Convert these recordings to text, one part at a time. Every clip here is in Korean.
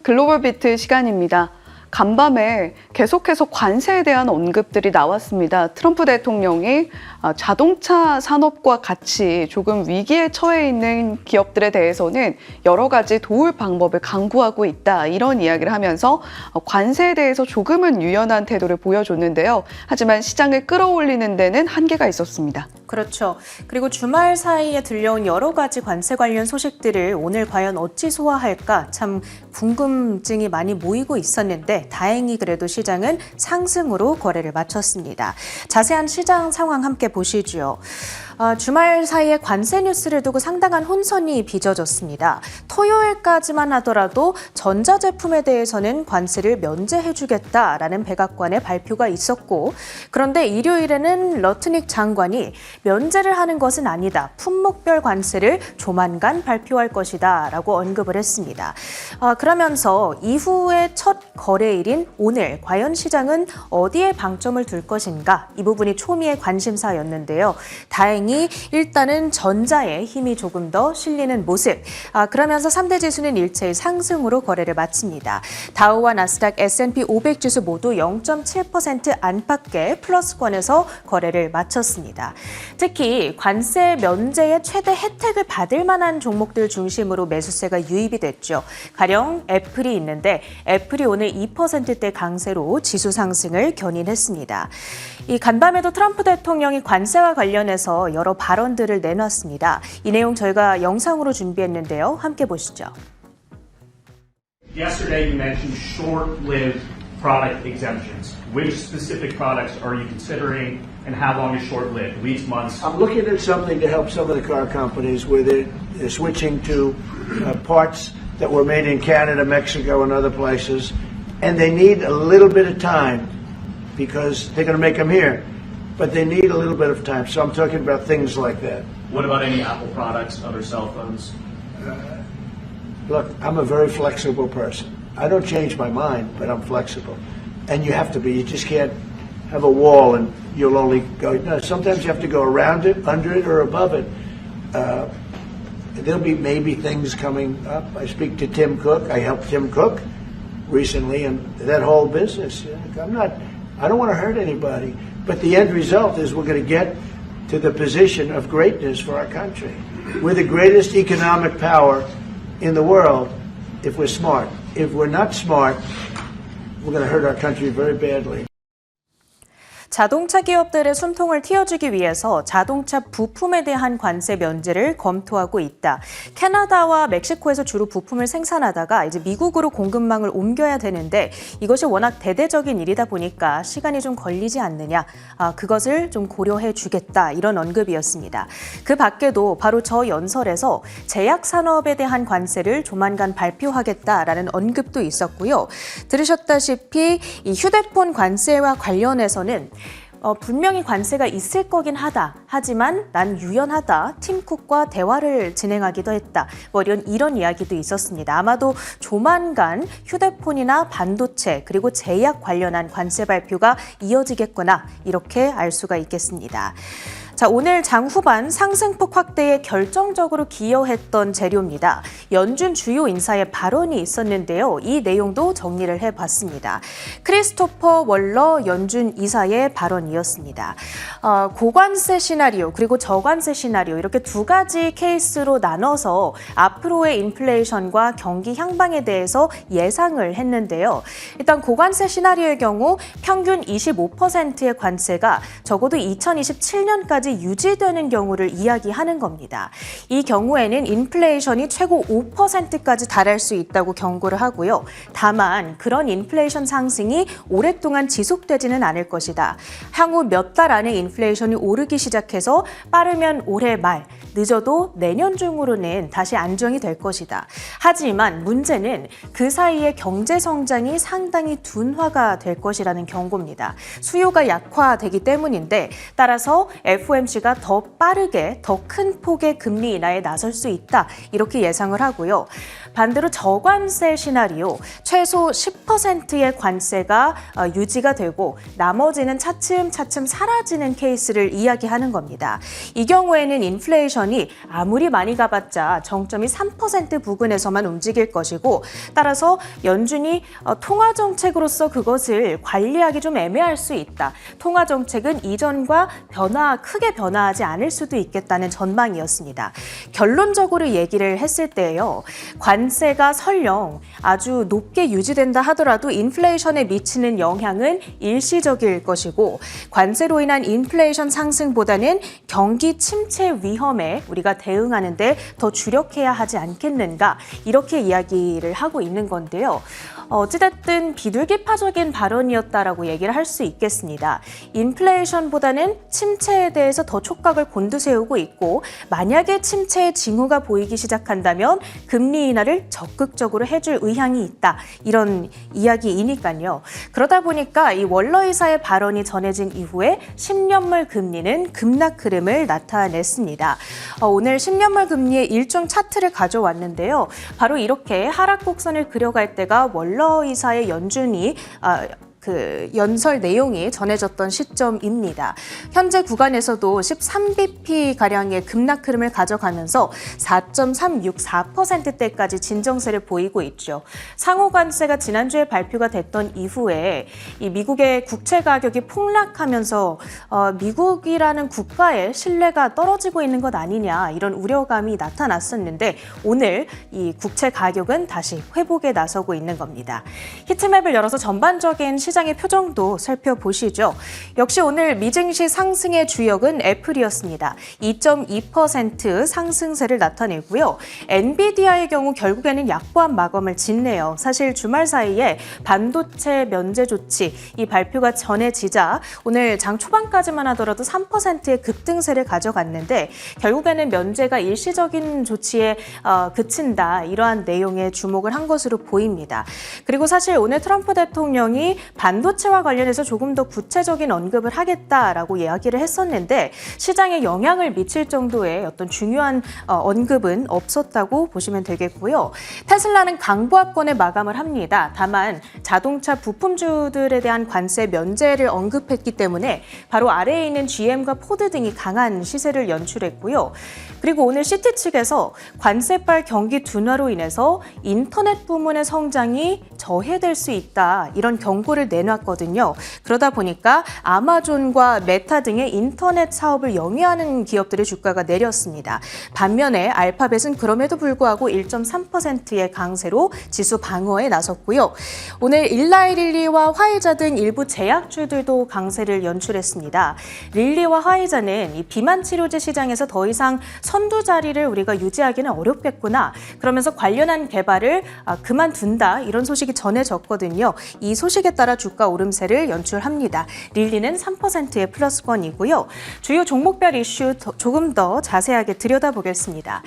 글로벌 비트 시간입니다. 간밤에 계속해서 관세에 대한 언급들이 나왔습니다. 트럼프 대통령이 자동차 산업과 같이 조금 위기에 처해 있는 기업들에 대해서는 여러 가지 도울 방법을 강구하고 있다. 이런 이야기를 하면서 관세에 대해서 조금은 유연한 태도를 보여줬는데요. 하지만 시장을 끌어올리는 데는 한계가 있었습니다. 그렇죠. 그리고 주말 사이에 들려온 여러 가지 관세 관련 소식들을 오늘 과연 어찌 소화할까 참 궁금증이 많이 모이고 있었는데 다행히 그래도 시장은 상승으로 거래를 마쳤습니다. 자세한 시장 상황 함께 보시죠. 주말 사이에 관세 뉴스를 두고 상당한 혼선이 빚어졌습니다. 토요일까지만 하더라도 전자제품에 대해서는 관세를 면제해주겠다라는 백악관의 발표가 있었고, 그런데 일요일에는 러트닉 장관이 면제를 하는 것은 아니다. 품목별 관세를 조만간 발표할 것이다 라고 언급을 했습니다. 그러면서 이후의 첫 거래일인 오늘 과연 시장은 어디에 방점을 둘 것인가? 이 부분이 초미의 관심사였는데요. 다행히 일단은 전자에 힘이 조금 더 실리는 모습. 그러면서 3대 지수는 일체의 상승으로 거래를 마칩니다. 다우와 나스닥, S&P 500 지수 모두 0.7% 안팎의 플러스권에서 거래를 마쳤습니다. 특히 관세 면제의 최대 혜택을 받을 만한 종목들 중심으로 매수세가 유입이 됐죠. 가령 애플이 있는데 애플이 오늘 2%대 강세로 지수 상승을 견인했습니다. 이 간밤에도 트럼프 대통령이 관세와 관련해서 여러 발언들을 내놨습니다. 이 내용 저희가 영상으로 준비했는데요. 함께 보시죠. Yesterday you mentioned short-lived product exemptions. Which specific products are you considering and how long is short-lived? Weeks, months? I'm looking at something to help some of the car companies where they're switching to parts that were made in Canada, Mexico, and other places, and they need a little bit of time because they're going to make them here, but they need a little bit of time. So I'm talking about things like that. What about any Apple products, other cell phones? Look, I'm a very flexible person. I don't change my mind, but I'm flexible. And you have to be. You just can't have a wall and you'll only go. No, sometimes you have to go around it, under it, or above it. There'll be maybe things coming up. I speak to Tim Cook. I helped Tim Cook recently, and that whole business. I don't want to hurt anybody, but the end result is we're going to get to the position of greatness for our country. We're the greatest economic power in the world if we're smart. If we're not smart, we're going to hurt our country very badly. 자동차 기업들의 숨통을 틔워주기 위해서 자동차 부품에 대한 관세 면제를 검토하고 있다. 캐나다와 멕시코에서 주로 부품을 생산하다가 이제 미국으로 공급망을 옮겨야 되는데 이것이 워낙 대대적인 일이다 보니까 시간이 좀 걸리지 않느냐. 그것을 좀 고려해 주겠다. 이런 언급이었습니다. 그 밖에도 바로 저 연설에서 제약 산업에 대한 관세를 조만간 발표하겠다라는 언급도 있었고요. 들으셨다시피 이 휴대폰 관세와 관련해서는 분명히 관세가 있을 거긴 하다. 하지만 난 유연하다. 팀 쿡과 대화를 진행하기도 했다. 이런 이야기도 있었습니다. 아마도 조만간 휴대폰이나 반도체 그리고 제약 관련한 관세 발표가 이어지겠구나. 이렇게 알 수가 있겠습니다. 자, 오늘 장 후반 상승폭 확대에 결정적으로 기여했던 재료입니다. 연준 주요 인사의 발언이 있었는데요. 이 내용도 정리를 해봤습니다. 크리스토퍼 월러 연준 이사의 발언이었습니다. 고관세 시나리오 그리고 저관세 시나리오 이렇게 두 가지 케이스로 나눠서 앞으로의 인플레이션과 경기 향방에 대해서 예상을 했는데요. 일단 고관세 시나리오의 경우 평균 25%의 관세가 적어도 2027년까지 유지되는 경우를 이야기하는 겁니다. 이 경우에는 인플레이션이 최고 5%까지 달할 수 있다고 경고를 하고요. 다만 그런 인플레이션 상승이 오랫동안 지속되지는 않을 것이다. 향후 몇 달 안에 인플레이션이 오르기 시작해서 빠르면 올해 말, 늦어도 내년 중으로는 다시 안정이 될 것이다. 하지만 문제는 그 사이에 경제 성장이 상당히 둔화가 될 것이라는 경고입니다. 수요가 약화되기 때문인데 따라서 FOMC가 더 빠르게 더 큰 폭의 금리 인하에 나설 수 있다. 이렇게 예상을 하고요. 반대로 저관세 시나리오, 최소 10%의 관세가 유지가 되고 나머지는 차츰차츰 사라지는 케이스를 이야기하는 겁니다. 이 경우에는 인플레이션이 아무리 많이 가봤자 정점이 3% 부근에서만 움직일 것이고, 따라서 연준이 통화정책으로서 그것을 관리하기 좀 애매할 수 있다. 통화정책은 이전과 크게 변화하지 않을 수도 있겠다는 전망이었습니다. 결론적으로 얘기를 했을 때요, 관세가 설령 아주 높게 유지된다 하더라도 인플레이션에 미치는 영향은 일시적일 것이고, 관세로 인한 인플레이션 상승보다는 경기 침체 위험에 우리가 대응하는데 더 주력해야 하지 않겠는가, 이렇게 이야기를 하고 있는 건데요. 어찌됐든 비둘기파적인 발언이었다라고 얘기를 할 수 있겠습니다. 인플레이션보다는 침체에 대해서 더 촉각을 곤두세우고 있고, 만약에 침체의 징후가 보이기 시작한다면 금리 인하를 적극적으로 해줄 의향이 있다, 이런 이야기이니까요. 그러다 보니까 이 월러이사의 발언이 전해진 이후에 10년물 금리는 급락 흐름을 나타냈습니다. 오늘 10년물 금리의 일종 차트를 가져왔는데요. 바로 이렇게 하락 곡선을 그려갈 때가 월러이사의 연준이 연설 내용이 전해졌던 시점입니다. 현재 구간에서도 13bp가량의 급락 흐름을 가져가면서 4.364%대까지 진정세를 보이고 있죠. 상호관세가 지난주에 발표가 됐던 이후에 이 미국의 국채 가격이 폭락하면서 미국이라는 국가의 신뢰가 떨어지고 있는 것 아니냐, 이런 우려감이 나타났었는데, 오늘 이 국채 가격은 다시 회복에 나서고 있는 겁니다. 히트맵을 열어서 전반적인 시장의 표정도 살펴보시죠. 역시 오늘 미증시 상승의 주역은 애플이었습니다. 2.2% 상승세를 나타내고요. 엔비디아의 경우 결국에는 약보한 마감을 짓네요. 사실 주말 사이에 반도체 면제 조치 이 발표가 전해지자 오늘 장 초반까지만 하더라도 3%의 급등세를 가져갔는데, 결국에는 면제가 일시적인 조치에 그친다, 이러한 내용에 주목을 한 것으로 보입니다. 그리고 사실 오늘 트럼프 대통령이 반도체와 관련해서 조금 더 구체적인 언급을 하겠다라고 이야기를 했었는데, 시장에 영향을 미칠 정도의 어떤 중요한 언급은 없었다고 보시면 되겠고요. 테슬라는 강보합권에 마감을 합니다. 다만 자동차 부품주들에 대한 관세 면제를 언급했기 때문에 바로 아래에 있는 GM과 포드 등이 강한 시세를 연출했고요. 그리고 오늘 시티 측에서 관세발 경기 둔화로 인해서 인터넷 부문의 성장이 저해될 수 있다, 이런 경고를 내놨거든요. 그러다 보니까 아마존과 메타 등의 인터넷 사업을 영위하는 기업들의 주가가 내렸습니다. 반면에 알파벳은 그럼에도 불구하고 1.3%의 강세로 지수 방어에 나섰고요. 오늘 일라이 릴리와 화이자 등 일부 제약주들도 강세를 연출했습니다. 릴리와 화이자는 이 비만 치료제 시장에서 더 이상 선두 자리를 우리가 유지하기는 어렵겠구나, 그러면서 관련한 개발을 그만둔다, 이런 소식이 전해졌거든요. 이 소식에 따라 주가 오름세를 연출합니다. 릴리는 3%의 플러스권이고요. 주요 종목별 이슈 조금 더 자세하게 들여다보겠습니다.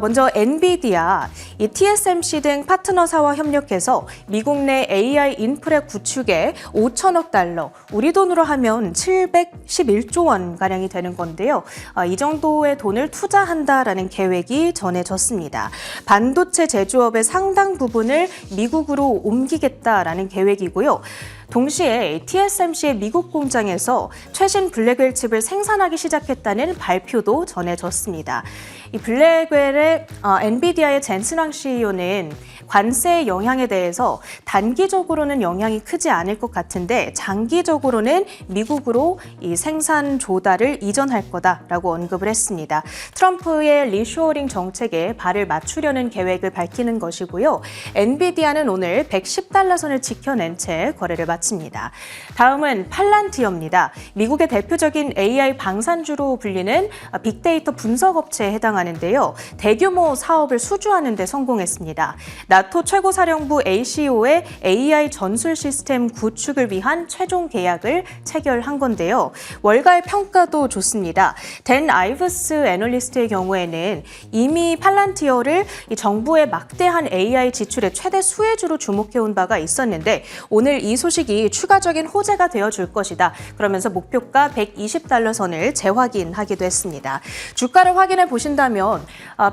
먼저 엔비디아, 이 TSMC 등 파트너사와 협력해서 미국 내 AI 인프라 구축에 5천억 달러, 우리 돈으로 하면 711조 원가량이 되는 건데요. 이 정도의 돈을 투자한다라는 계획이 전해졌습니다. 반도체 제조업의 상당 부분을 미국으로 옮기겠다라는 계획이고요. 동시에 TSMC의 미국 공장에서 최신 블랙웰 칩을 생산하기 시작했다는 발표도 전해졌습니다. 이 블랙웰의 엔비디아의 젠슨 황 CEO는 관세의 영향에 대해서 단기적으로는 영향이 크지 않을 것 같은데 장기적으로는 미국으로 이 생산 조달을 이전할 거다라고 언급을 했습니다. 트럼프의 리쇼어링 정책에 발을 맞추려는 계획을 밝히는 것이고요. 엔비디아는 오늘 110달러 선을 지켜낸 채 거래를 마칩니다. 다음은 팔란티어입니다. 미국의 대표적인 AI 방산주로 불리는 빅데이터 분석 업체에 해당하는데요. 대규모 사업을 수주하는 데 성공했습니다. 나토 최고사령부 ACO의 AI 전술 시스템 구축을 위한 최종 계약을 체결한 건데요. 월가의 평가도 좋습니다. 댄 아이브스 애널리스트의 경우에는 이미 팔란티어를 정부의 막대한 AI 지출의 최대 수혜주로 주목해온 바가 있었는데 오늘 이 소식이 수익이 추가적인 호재가 되어줄 것이다. 그러면서 목표가 120달러 선을 재확인하기도 했습니다. 주가를 확인해 보신다면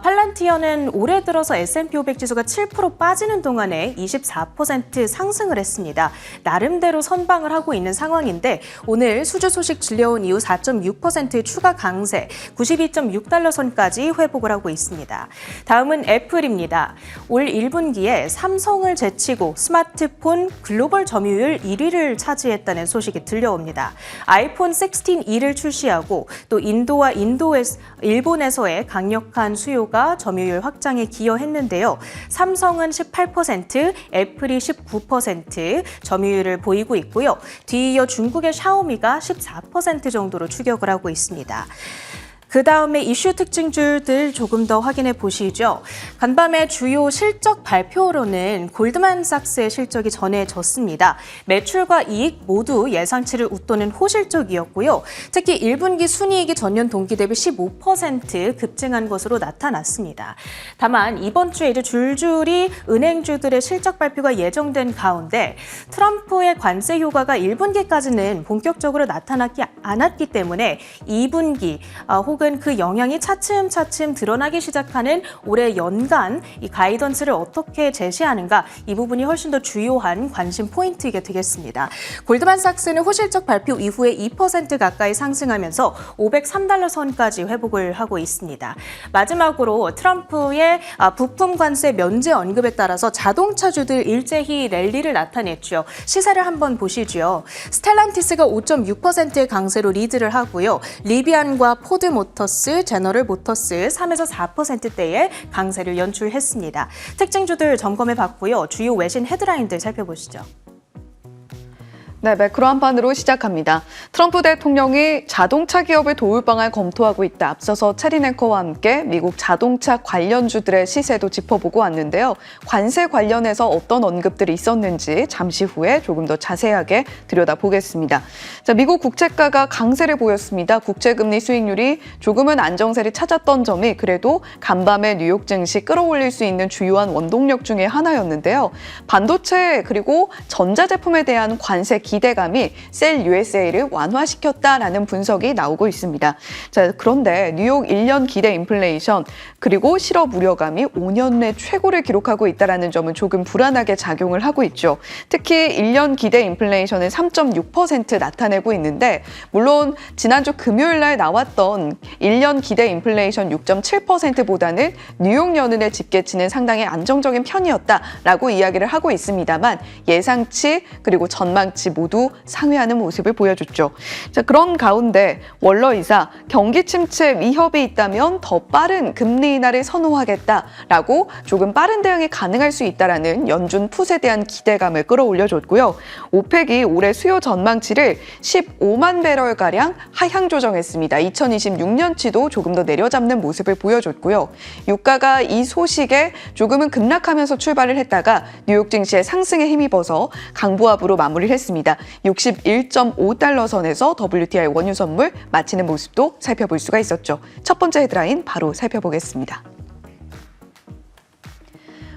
팔란티어는 올해 들어서 S&P 500 지수가 7% 빠지는 동안에 24% 상승을 했습니다. 나름대로 선방을 하고 있는 상황인데 오늘 수주 소식 들려온 이후 4.6%의 추가 강세, 92.6달러 선까지 회복을 하고 있습니다. 다음은 애플입니다. 올 1분기에 삼성을 제치고 스마트폰 글로벌 점유율 1위를 차지했다는 소식이 들려옵니다. 아이폰 16E를 출시하고 또 인도와 일본에서의 강력한 수요가 점유율 확장에 기여했는데요. 삼성은 18%, 애플이 19% 점유율을 보이고 있고요. 뒤이어 중국의 샤오미가 14% 정도로 추격을 하고 있습니다. 그 다음에 이슈 특징주들 조금 더 확인해 보시죠. 간밤에 주요 실적 발표로는 골드만삭스의 실적이 전해졌습니다. 매출과 이익 모두 예상치를 웃도는 호실적이었고요. 특히 1분기 순이익이 전년 동기 대비 15% 급증한 것으로 나타났습니다. 다만 이번 주에 이제 줄줄이 은행주들의 실적 발표가 예정된 가운데 트럼프의 관세 효과가 1분기까지는 본격적으로 나타나지 않았기 때문에 2분기 혹은 그 영향이 차츰차츰 드러나기 시작하는 올해 연간 이 가이던스를 어떻게 제시하는가, 이 부분이 훨씬 더 주요한 관심 포인트이게 되겠습니다. 골드만삭스는 호실적 발표 이후에 2% 가까이 상승하면서 503달러 선까지 회복을 하고 있습니다. 마지막으로 트럼프의 부품 관세 면제 언급에 따라서 자동차주들 일제히 랠리를 나타냈죠. 시세를 한번 보시죠. 스텔란티스가 5.6%의 강세로 리드를 하고요. 리비안과 포드 모터스, 제너럴 모터스 3에서 4%대의 강세를 연출했습니다. 특징주들 점검해 봤고요. 주요 외신 헤드라인들 살펴보시죠. 네, 매크로 한판으로 시작합니다. 트럼프 대통령이 자동차 기업을 도울 방안 검토하고 있다. 앞서서 체린 앵커와 함께 미국 자동차 관련주들의 시세도 짚어보고 왔는데요. 관세 관련해서 어떤 언급들이 있었는지 잠시 후에 조금 더 자세하게 들여다보겠습니다. 자, 미국 국채가가 강세를 보였습니다. 국채금리 수익률이 조금은 안정세를 찾았던 점이 그래도 간밤에 뉴욕 증시 끌어올릴 수 있는 주요한 원동력 중에 하나였는데요. 반도체 그리고 전자제품에 대한 관세 기대감이 셀 USA를 완화시켰다라는 분석이 나오고 있습니다. 자, 그런데 뉴욕 1년 기대 인플레이션 그리고 실업 우려감이 5년 내 최고를 기록하고 있다는 점은 조금 불안하게 작용을 하고 있죠. 특히 1년 기대 인플레이션은 3.6% 나타내고 있는데 물론 지난주 금요일 날 나왔던 1년 기대 인플레이션 6.7%보다는 뉴욕 연은의 집계치는 상당히 안정적인 편이었다라고 이야기를 하고 있습니다만 예상치 그리고 전망치 모두 상회하는 모습을 보여줬죠. 자, 그런 가운데 월러이사 경기 침체 위협이 있다면 더 빠른 금리 인하를 선호하겠다라고 조금 빠른 대응이 가능할 수 있다라는 연준 풋에 대한 기대감을 끌어올려줬고요. 오펙이 올해 수요 전망치를 15만 배럴가량 하향 조정했습니다. 2026년치도 조금 더 내려잡는 모습을 보여줬고요. 유가가 이 소식에 조금은 급락하면서 출발을 했다가 뉴욕 증시의 상승에 힘입어서 강보합으로 마무리를 했습니다. 61.5달러 선에서 WTI 원유 선물 마치는 모습도 살펴볼 수가 있었죠. 첫 번째 헤드라인 바로 살펴보겠습니다.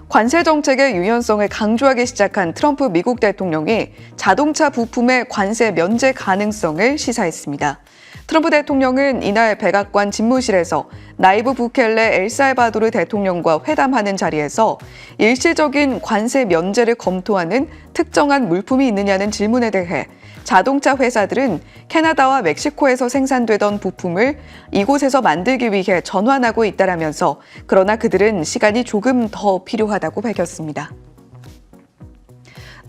관세 정책의 유연성을 강조하기 시작한 트럼프 미국 대통령이 자동차 부품의 관세 면제 가능성을 시사했습니다. 트럼프 대통령은 이날 백악관 집무실에서 나이브 부켈레 엘살바도르 대통령과 회담하는 자리에서 일시적인 관세 면제를 검토하는 특정한 물품이 있느냐는 질문에 대해 자동차 회사들은 캐나다와 멕시코에서 생산되던 부품을 이곳에서 만들기 위해 전환하고 있다라면서 그러나 그들은 시간이 조금 더 필요하다고 밝혔습니다.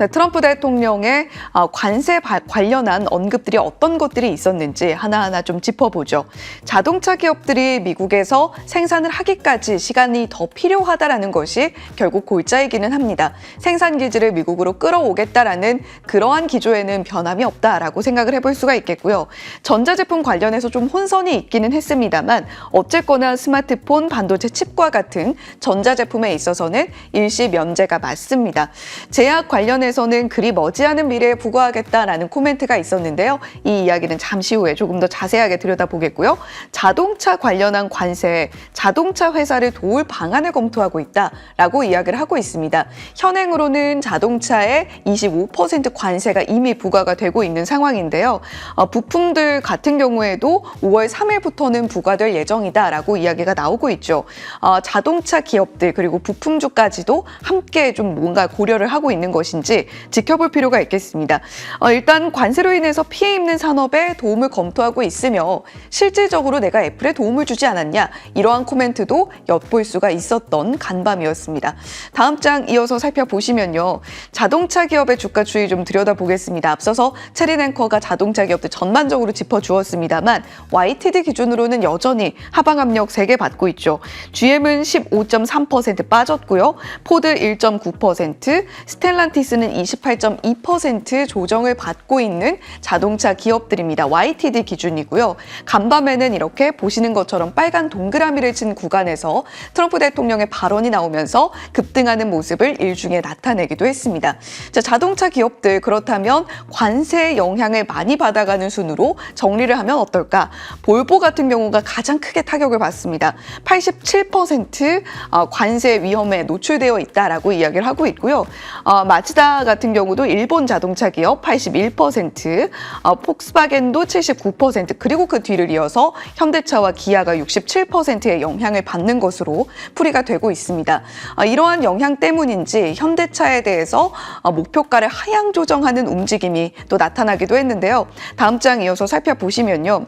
네, 트럼프 대통령의 관세 관련한 언급들이 어떤 것들이 있었는지 하나하나 좀 짚어보죠. 자동차 기업들이 미국에서 생산을 하기까지 시간이 더 필요하다라는 것이 결국 골자이기는 합니다. 생산 기지를 미국으로 끌어오겠다라는 그러한 기조에는 변함이 없다라고 생각을 해볼 수가 있겠고요. 전자제품 관련해서 좀 혼선이 있기는 했습니다만 어쨌거나 스마트폰, 반도체 칩과 같은 전자제품에 있어서는 일시 면제가 맞습니다. 제약 관련해 관련해서는 그리 머지않은 미래에 부과하겠다라는 코멘트가 있었는데요. 이 이야기는 잠시 후에 조금 더 자세하게 들여다보겠고요. 자동차 관련한 관세에 자동차 회사를 도울 방안을 검토하고 있다라고 이야기를 하고 있습니다. 현행으로는 자동차에 25% 관세가 이미 부과가 되고 있는 상황인데요. 부품들 같은 경우에도 5월 3일부터는 부과될 예정이다라고 이야기가 나오고 있죠. 자동차 기업들 그리고 부품주까지도 함께 좀 뭔가 고려를 하고 있는 것인지 지켜볼 필요가 있겠습니다. 일단 관세로 인해서 피해 입는 산업에 도움을 검토하고 있으며 실질적으로 내가 애플에 도움을 주지 않았냐 이러한 코멘트도 엿볼 수가 있었던 간밤이었습니다. 다음 장 이어서 살펴보시면요. 자동차 기업의 주가 추이 좀 들여다보겠습니다. 앞서서 체린 앵커가 자동차 기업들 전반적으로 짚어주었습니다만 YTD 기준으로는 여전히 하방 압력 3개 받고 있죠. GM은 15.3% 빠졌고요. 포드 1.9%, 스텔란티스는 28.2% 조정을 받고 있는 자동차 기업들입니다. YTD 기준이고요. 간밤에는 이렇게 보시는 것처럼 빨간 동그라미를 친 구간에서 트럼프 대통령의 발언이 나오면서 급등하는 모습을 일중에 나타내기도 했습니다. 자, 자동차 기업들 그렇다면 관세의 영향을 많이 받아가는 순으로 정리를 하면 어떨까? 볼보 같은 경우가 가장 크게 타격을 받습니다. 87% 관세 위험에 노출되어 있다라고 이야기를 하고 있고요. 마츠다 같은 경우도 일본 자동차 기업 81%, 폭스바겐도 79%, 그리고 그 뒤를 이어서 현대차와 기아가 67%의 영향을 받는 것으로 풀이가 되고 있습니다. 이러한 영향 때문인지 현대차에 대해서 목표가를 하향 조정하는 움직임이 또 나타나기도 했는데요. 다음 장 이어서 살펴보시면요.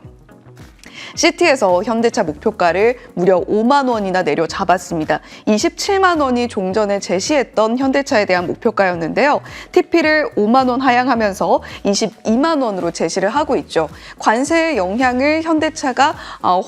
시티에서 현대차 목표가를 무려 5만 원이나 내려잡았습니다. 27만 원이 종전에 제시했던 현대차에 대한 목표가였는데요. TP를 5만 원 하향하면서 22만 원으로 제시를 하고 있죠. 관세의 영향을 현대차가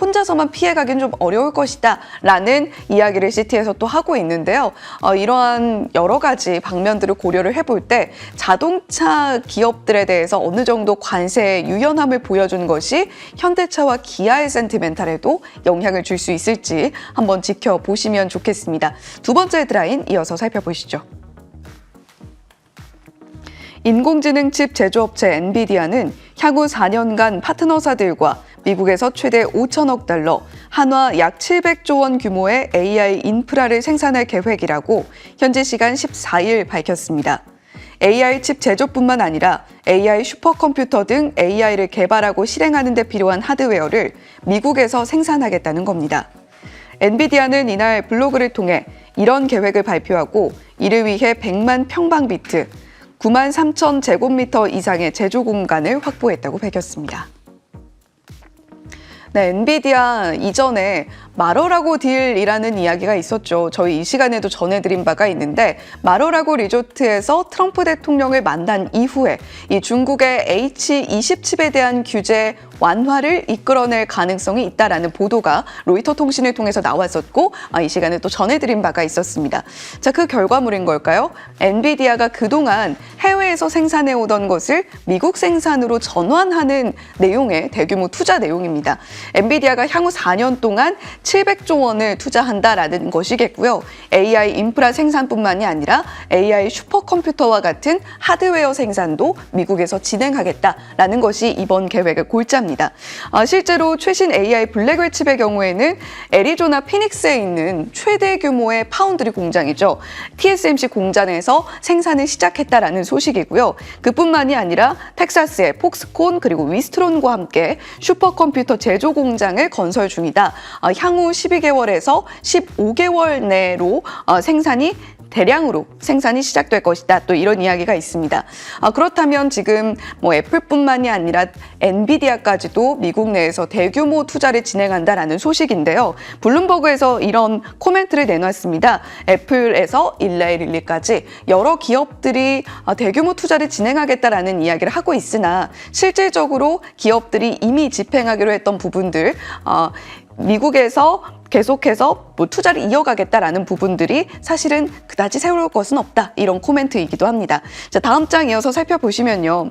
혼자서만 피해가긴 좀 어려울 것이다 라는 이야기를 시티에서 또 하고 있는데요. 이러한 여러 가지 방면들을 고려를 해볼 때 자동차 기업들에 대해서 어느 정도 관세의 유연함을 보여준 것이 현대차와 기아의 센티멘탈에도 영향을 줄 수 있을지 한번 지켜보시면 좋겠습니다. 두 번째 헤드라인 이어서 살펴보시죠. 인공지능 칩 제조업체 엔비디아는 향후 4년간 파트너사들과 미국에서 최대 5천억 달러, 한화 약 700조 원 규모의 AI 인프라를 생산할 계획이라고 현지 시간 14일 밝혔습니다. AI 칩 제조뿐만 아니라 AI 슈퍼컴퓨터 등 AI를 개발하고 실행하는 데 필요한 하드웨어를 미국에서 생산하겠다는 겁니다. 엔비디아는 이날 블로그를 통해 이런 계획을 발표하고 이를 위해 100만 평방비트, 9만 3천 제곱미터 이상의 제조 공간을 확보했다고 밝혔습니다. 네, 엔비디아 이전에 마러라고 딜이라는 이야기가 있었죠. 저희 이 시간에도 전해드린 바가 있는데 마러라고 리조트에서 트럼프 대통령을 만난 이후에 이 중국의 H20 칩에 대한 규제 완화를 이끌어낼 가능성이 있다라는 보도가 로이터 통신을 통해서 나왔었고 이 시간에 또 전해드린 바가 있었습니다. 자, 그 결과물인 걸까요? 엔비디아가 그동안 해외에서 생산해오던 것을 미국 생산으로 전환하는 내용의 대규모 투자 내용입니다. 엔비디아가 향후 4년 동안 700조 원을 투자한다라는 것이겠고요. AI 인프라 생산뿐만이 아니라 AI 슈퍼컴퓨터와 같은 하드웨어 생산도 미국에서 진행하겠다라는 것이 이번 계획의 골자입니다. 실제로 최신 AI 블랙웰 칩의 경우에는 애리조나 피닉스에 있는 최대 규모의 파운드리 공장이죠. TSMC 공장에서 생산을 시작했다라는 소식이고요. 그뿐만이 아니라 텍사스의 폭스콘 그리고 위스트론과 함께 슈퍼컴퓨터 제조 공장을 건설 중이다. 향후 12개월에서 15개월 내로 대량으로 생산이 시작될 것이다. 또 이런 이야기가 있습니다. 그렇다면 지금 애플뿐만이 아니라 엔비디아까지도 미국 내에서 대규모 투자를 진행한다라는 소식인데요. 블룸버그에서 이런 코멘트를 내놨습니다. 애플에서 일라이 릴리까지 여러 기업들이 대규모 투자를 진행하겠다라는 이야기를 하고 있으나 실질적으로 기업들이 이미 집행하기로 했던 부분들 미국에서 계속해서 투자를 이어가겠다라는 부분들이 사실은 그다지 새로울 것은 없다. 이런 코멘트이기도 합니다. 자, 다음 장 이어서 살펴보시면요.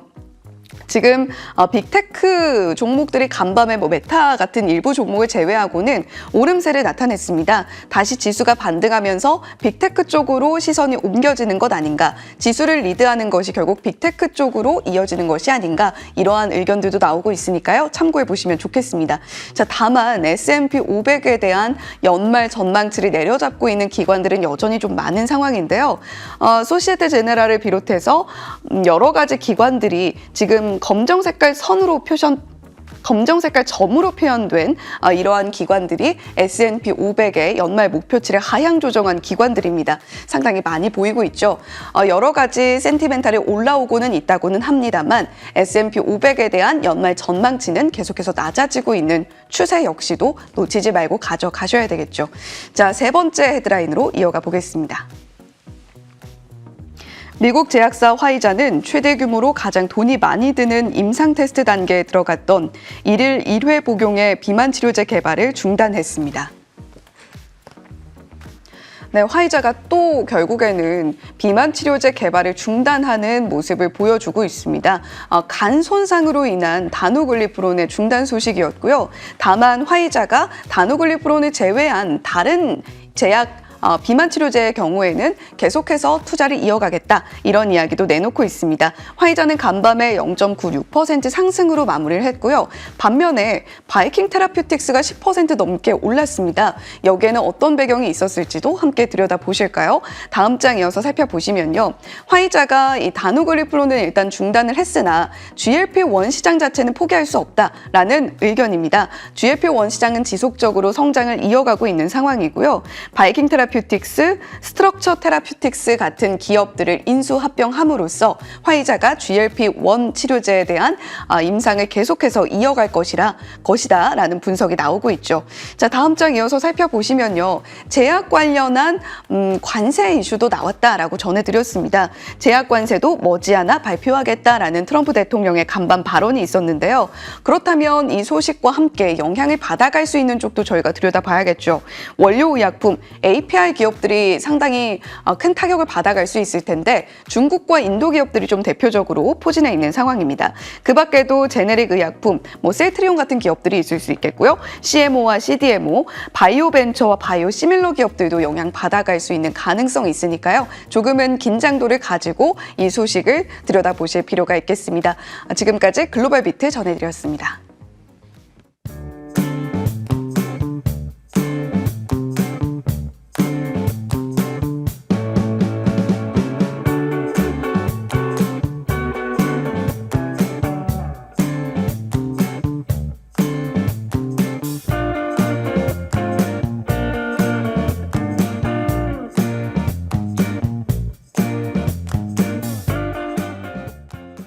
지금 빅테크 종목들이 간밤에 메타 같은 일부 종목을 제외하고는 오름세를 나타냈습니다. 다시 지수가 반등하면서 빅테크 쪽으로 시선이 옮겨지는 것 아닌가, 지수를 리드하는 것이 결국 빅테크 쪽으로 이어지는 것이 아닌가, 이러한 의견들도 나오고 있으니까요. 참고해 보시면 좋겠습니다. 자, 다만 S&P 500에 대한 연말 전망치를 내려잡고 있는 기관들은 여전히 좀 많은 상황인데요. 소시에테 제네랄을 비롯해서 여러 가지 기관들이 지금 검정 색깔 점으로 표현된 이러한 기관들이 S&P 500의 연말 목표치를 하향 조정한 기관들입니다. 상당히 많이 보이고 있죠. 여러 가지 센티멘탈이 올라오고는 있다고는 합니다만 S&P 500에 대한 연말 전망치는 계속해서 낮아지고 있는 추세 역시도 놓치지 말고 가져가셔야 되겠죠. 자, 세 번째 헤드라인으로 이어가 보겠습니다. 미국 제약사 화이자는 최대 규모로 가장 돈이 많이 드는 임상 테스트 단계에 들어갔던 1일 1회 복용의 비만 치료제 개발을 중단했습니다. 네, 화이자가 또 결국에는 비만 치료제 개발을 중단하는 모습을 보여주고 있습니다. 간 손상으로 인한 다누글리프론의 중단 소식이었고요. 다만 화이자가 다누글리프론을 제외한 다른 제약 비만 치료제의 경우에는 계속해서 투자를 이어가겠다, 이런 이야기도 내놓고 있습니다. 화이자는 간밤에 0.96% 상승으로 마무리를 했고요. 반면에 바이킹 테라퓨틱스가 10% 넘게 올랐습니다. 여기에는 어떤 배경이 있었을지도 함께 들여다보실까요? 다음 장 이어서 살펴보시면요. 화이자가 이 다누글리프론을 일단 중단을 했으나 GLP-1 시장 자체는 포기할 수 없다라는 의견입니다. GLP-1 시장은 지속적으로 성장을 이어가고 있는 상황이고요. 바이킹 테라퓨틱스, 스트럭처 테라퓨틱스 같은 기업들을 인수합병함으로써 화이자가 GLP-1 치료제에 대한 임상을 계속해서 이어갈 것이다라는 분석이 나오고 있죠. 자, 다음 장 이어서 살펴보시면요. 제약 관련한 관세 이슈도 나왔다라고 전해드렸습니다. 제약 관세도 머지않아 발표하겠다라는 트럼프 대통령의 간밤 발언이 있었는데요. 그렇다면 이 소식과 함께 영향을 받아갈 수 있는 쪽도 저희가 들여다봐야겠죠. 원료의약품, API 기업들이 상당히 큰 타격을 받아갈 수 있을 텐데 중국과 인도 기업들이 좀 대표적으로 포진해 있는 상황입니다. 그 밖에도 제네릭 의약품, 셀트리온 같은 기업들이 있을 수 있겠고요. CMO와 CDMO, 바이오 벤처와 바이오 시밀러 기업들도 영향 받아갈 수 있는 가능성이 있으니까요. 조금은 긴장도를 가지고 이 소식을 들여다보실 필요가 있겠습니다. 지금까지 글로벌 비트 전해드렸습니다.